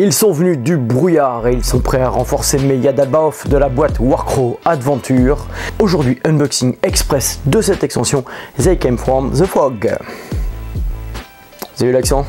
Ils sont venus du brouillard et ils sont prêts à renforcer mes Yadalbaoth de la boîte Warcraw Adventure. Aujourd'hui, unboxing express de cette extension, They Came From The Fog. Vous avez eu l'accent ?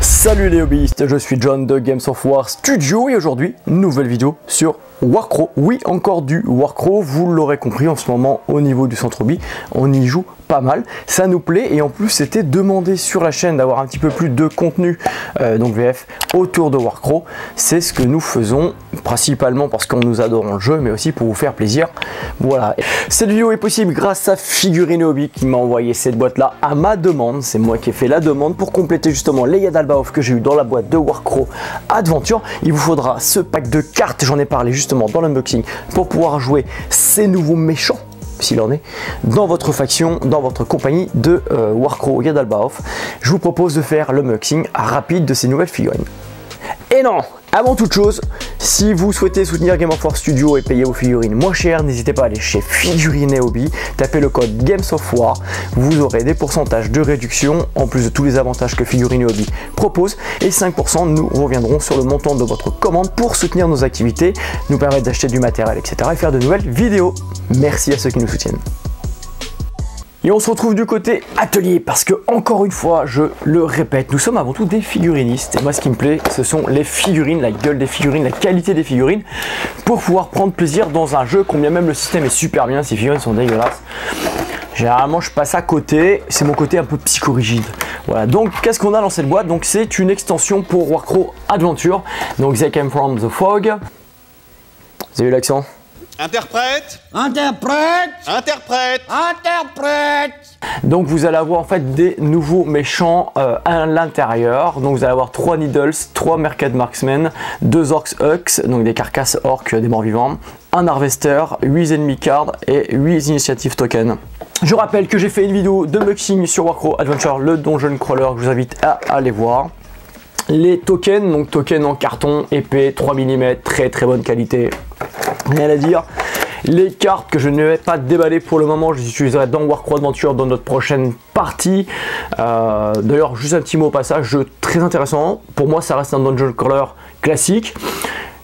Salut les hobbyistes, je suis John de Games of War Studio et aujourd'hui, nouvelle vidéo sur Warcraw. Oui, encore du Warcraw, vous l'aurez compris en ce moment au niveau du centre hobby, on y joue pas mal, ça nous plaît et en plus c'était demandé sur la chaîne d'avoir un petit peu plus de contenu, donc VF, autour de Warcraw. C'est ce que nous faisons principalement parce qu'on nous adore le jeu mais aussi pour vous faire plaisir. Voilà, cette vidéo est possible grâce à Figurine Hobby qui m'a envoyé cette boîte là à ma demande. C'est moi qui ai fait la demande pour compléter justement les Yadalbaoth que j'ai eu dans la boîte de Warcraw Adventure. Il vous faudra ce pack de cartes, j'en ai parlé justement dans l'unboxing, pour pouvoir jouer ces nouveaux méchants, s'il en est, dans votre faction, dans votre compagnie de Warcraw Yadalbaoth. Je vous propose de faire l'unboxing rapide de ces nouvelles figurines. Et non, avant toute chose, si vous souhaitez soutenir Game of War Studio et payer vos figurines moins cher, n'hésitez pas à aller chez Figurine Hobby, tapez le code Games of War, vous aurez des pourcentages de réduction en plus de tous les avantages que Figurine Hobby propose et 5% nous reviendront sur le montant de votre commande pour soutenir nos activités, nous permettre d'acheter du matériel, etc. et faire de nouvelles vidéos. Merci à ceux qui nous soutiennent. Et on se retrouve du côté atelier parce que, encore une fois, je le répète, nous sommes avant tout des figurinistes. Et moi, ce qui me plaît, ce sont les figurines, la gueule des figurines, la qualité des figurines, pour pouvoir prendre plaisir dans un jeu, combien même le système est super bien, ces figurines sont dégueulasses. Généralement, je passe à côté, c'est mon côté un peu psychorigide. Voilà, donc qu'est-ce qu'on a dans cette boîte? Donc c'est une extension pour Warcraw Adventure, donc They Came From The Fog. Vous avez eu l'accent? Interprète. Interprète. Interprète. Interprète. Donc vous allez avoir en fait des nouveaux méchants à l'intérieur. Donc vous allez avoir 3 Needles, 3 Mercad Marksmen, 2 Orcs Hux, donc des carcasses orques des morts vivants, un Harvester, 8 ennemis cards et 8 Initiative Tokens. Je rappelle que j'ai fait une vidéo d'unboxing sur Warcraw Adventure, le Dungeon Crawler, que je vous invite à aller voir. Les tokens, donc tokens en carton, épais, 3 mm, très bonne qualité. Rien à dire. Les cartes que je ne vais pas déballer pour le moment, je les utiliserai dans Warcraw Adventure dans notre prochaine partie. D'ailleurs, juste un petit mot au passage, jeu très intéressant. Pour moi, ça reste un Dungeon Crawler classique.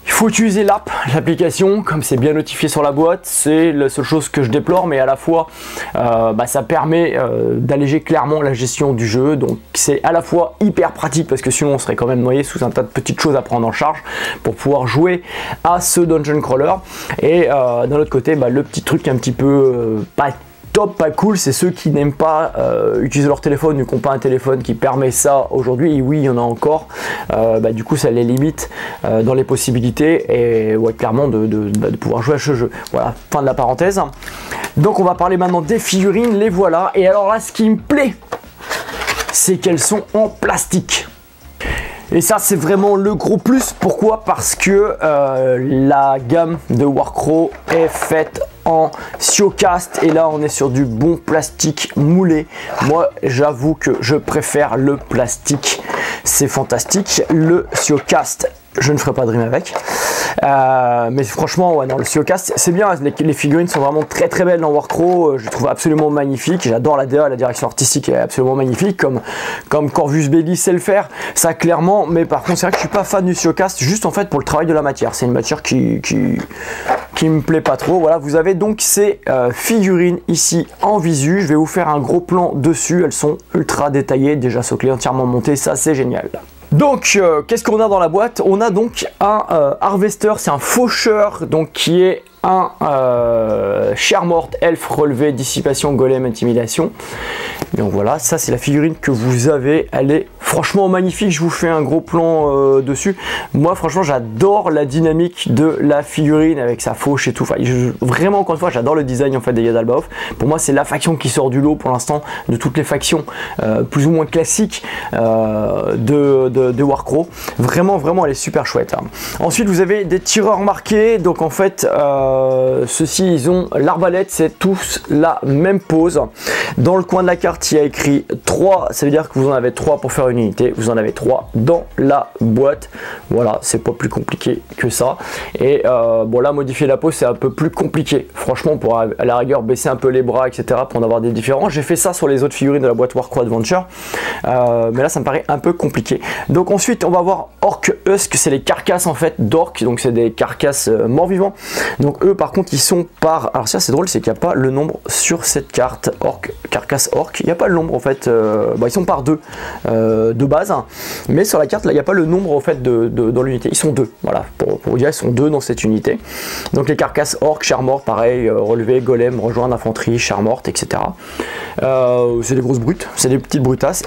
Il faut utiliser l'app, l'application, comme c'est bien notifié sur la boîte, c'est la seule chose que je déplore, mais à la fois ça permet d'alléger clairement la gestion du jeu, donc c'est à la fois hyper pratique parce que sinon on serait quand même noyé sous un tas de petites choses à prendre en charge pour pouvoir jouer à ce Dungeon Crawler, et d'un autre côté le petit truc un petit peu pas top, pas cool, c'est ceux qui n'aiment pas utiliser leur téléphone ou qui n'ont pas un téléphone qui permet ça aujourd'hui, et oui il y en a encore, du coup ça les limite dans les possibilités et ouais, clairement de pouvoir jouer à ce jeu. Voilà, fin de la parenthèse. Donc on va parler maintenant des figurines, les voilà, et alors là ce qui me plaît c'est qu'elles sont en plastique. Et ça c'est vraiment le gros plus. Pourquoi? Parce que la gamme de Warcraw est faite en Siocast et là on est sur du bon plastique moulé. Moi j'avoue que je préfère le plastique, c'est fantastique. Le Siocast, je ne ferai pas de rime avec, mais franchement ouais, non, le Siocast c'est bien. Les figurines sont vraiment très belles dans Warcraw, je les trouve absolument magnifiques. J'adore la DA, la direction artistique est absolument magnifique, comme Corvus Belli sait le faire, ça clairement. Mais par contre c'est vrai que je suis pas fan du Siocast, juste en fait pour le travail de la matière, c'est une matière qui me plaît pas trop. Voilà, vous avez donc ces figurines ici en visu, je vais vous faire un gros plan dessus, elles sont ultra détaillées, déjà soclées, entièrement montées, ça c'est génial. Donc qu'est-ce qu'on a dans la boîte? On a donc un Harvester, c'est un faucheur, donc qui est un chair morte, elfe, relevé, dissipation, golem, intimidation. Donc voilà, ça c'est la figurine que vous avez, elle est franchement magnifique, je vous fais un gros plan dessus. Moi franchement j'adore la dynamique de la figurine avec sa fauche et tout. Enfin, vraiment encore une fois j'adore le design en fait des Yadalbaoth. Pour moi c'est la faction qui sort du lot pour l'instant de toutes les factions plus ou moins classiques de Warcraw. Vraiment elle est super chouette, hein. Ensuite vous avez des tireurs marqués, donc en fait ceux-ci, ils ont l'arbalète, c'est tous la même pose. Dans le coin de la carte, il y a écrit 3, ça veut dire que vous en avez 3 pour faire une unité. Vous en avez 3 dans la boîte. Voilà, c'est pas plus compliqué que ça. Et bon, là, modifier la pose, c'est un peu plus compliqué. Franchement, pour à la rigueur baisser un peu les bras, etc., pour en avoir des différents. J'ai fait ça sur les autres figurines de la boîte Warcraft Adventure. Mais là, ça me paraît un peu compliqué. Donc ensuite, on va voir Orc Husk, c'est les carcasses en fait d'orques. Donc c'est des carcasses morts-vivants. Donc eux, par contre, ils sont par... Alors ça, c'est drôle, c'est qu'il n'y a pas le nombre sur cette carte. Orc, carcasse orc, il n'y a pas le nombre en fait. Ils sont par 2 de base. Mais sur la carte, là, il n'y a pas le nombre en fait dans l'unité. Ils sont 2. Voilà, pour vous dire, ils sont 2 dans cette unité. Donc les carcasses orc, chair morte, pareil, relevé, golem, rejoindre, infanterie, chair morte, etc. C'est des grosses brutes, c'est des petites brutasses.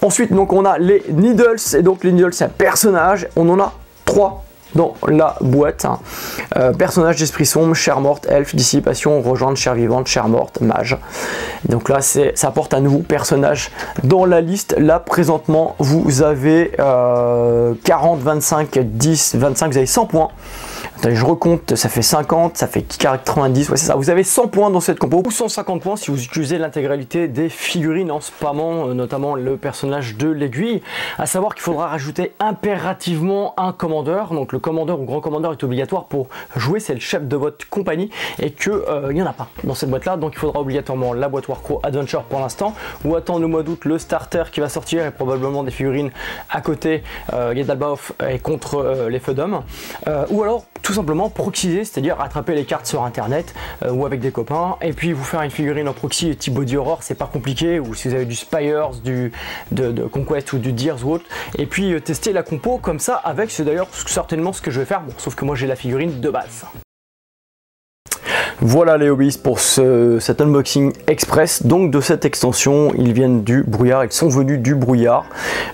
Ensuite, donc on a les Needles, et donc les Needles, c'est un personnage. On en a 3 dans la boîte. Personnage d'esprit sombre, chair morte, elfe, dissipation, rejoindre, chair vivante, chair morte, mage. Donc là, ça apporte un nouveau personnage dans la liste. Là, présentement, vous avez 40, 25, 10, 25, vous avez 100 points. Attendez, je recompte, ça fait 50, ça fait 90, ouais, c'est ça. Vous avez 100 points dans cette compo, ou 150 points si vous utilisez l'intégralité des figurines en spammant notamment le personnage de l'aiguille. À savoir qu'il faudra rajouter impérativement un commandeur. Donc le commandeur ou grand commandeur est obligatoire pour jouer, c'est le chef de votre compagnie, et que il n'y en a pas dans cette boîte là. Donc il faudra obligatoirement la boîte Warcraft Adventure pour l'instant, ou attendre le mois d'août le starter qui va sortir, et probablement des figurines à côté, Gedalbaoth et contre les feux d'hommes, ou alors tout simplement proxyser, c'est-à-dire attraper les cartes sur internet ou avec des copains, et puis vous faire une figurine en proxy type body horror, c'est pas compliqué, ou si vous avez du Spires, de Conquest ou du Deers ou autre, et puis tester la compo comme ça avec, c'est d'ailleurs certainement ce que je vais faire, bon, sauf que moi j'ai la figurine de base. Voilà les hobbyistes pour cet unboxing express donc de cette extension. Ils viennent du brouillard, ils sont venus du brouillard.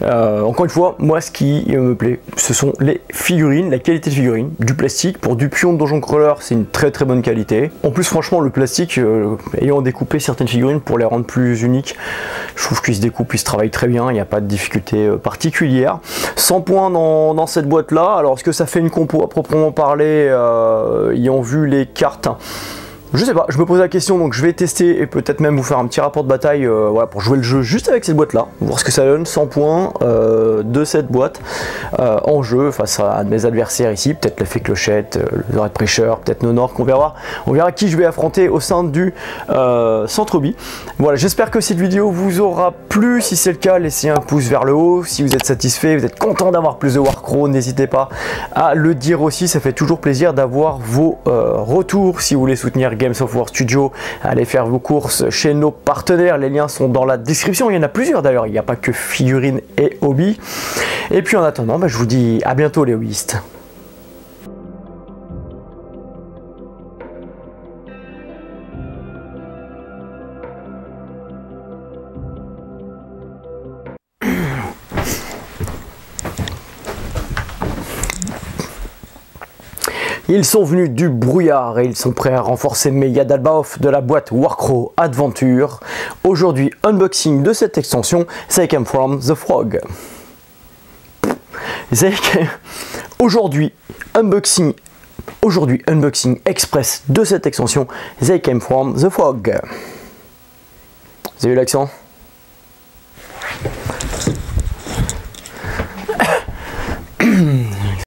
Encore une fois, moi ce qui me plaît, ce sont les figurines, la qualité de figurine, du plastique. Pour du pion de Donjon Crawler, c'est une très bonne qualité. En plus franchement le plastique, ayant découpé certaines figurines pour les rendre plus uniques, je trouve qu'ils se découpent, ils se travaillent très bien, il n'y a pas de difficulté particulière. 100 points dans cette boîte là. Alors est-ce que ça fait une compo à proprement parler, ayant vu les cartes? Je sais pas, je me pose la question, donc je vais tester et peut-être même vous faire un petit rapport de bataille voilà, pour jouer le jeu juste avec cette boîte là, voir ce que ça donne. 100 points de cette boîte en jeu face à mes adversaires ici, peut-être le Fée Clochette, le Red Prêcheur, peut-être Nonork, on verra qui je vais affronter au sein du centre hobby. Voilà, j'espère que cette vidéo vous aura plu. Si c'est le cas, laissez un pouce vers le haut. Si vous êtes satisfait, vous êtes content d'avoir plus de Warcraft, n'hésitez pas à le dire aussi, ça fait toujours plaisir d'avoir vos retours. Si vous voulez soutenir Games of War Studio, allez faire vos courses chez nos partenaires, les liens sont dans la description, il y en a plusieurs d'ailleurs, il n'y a pas que figurines et hobby. Et puis en attendant, je vous dis à bientôt les hobbyistes. Ils sont venus du brouillard et ils sont prêts à renforcer mes Gedalbaoth de la boîte Warcraft Adventure. Aujourd'hui, unboxing de cette extension, They Came From The Frog. Aujourd'hui, unboxing express de cette extension, They Came From The Frog. Vous avez vu l'accent ?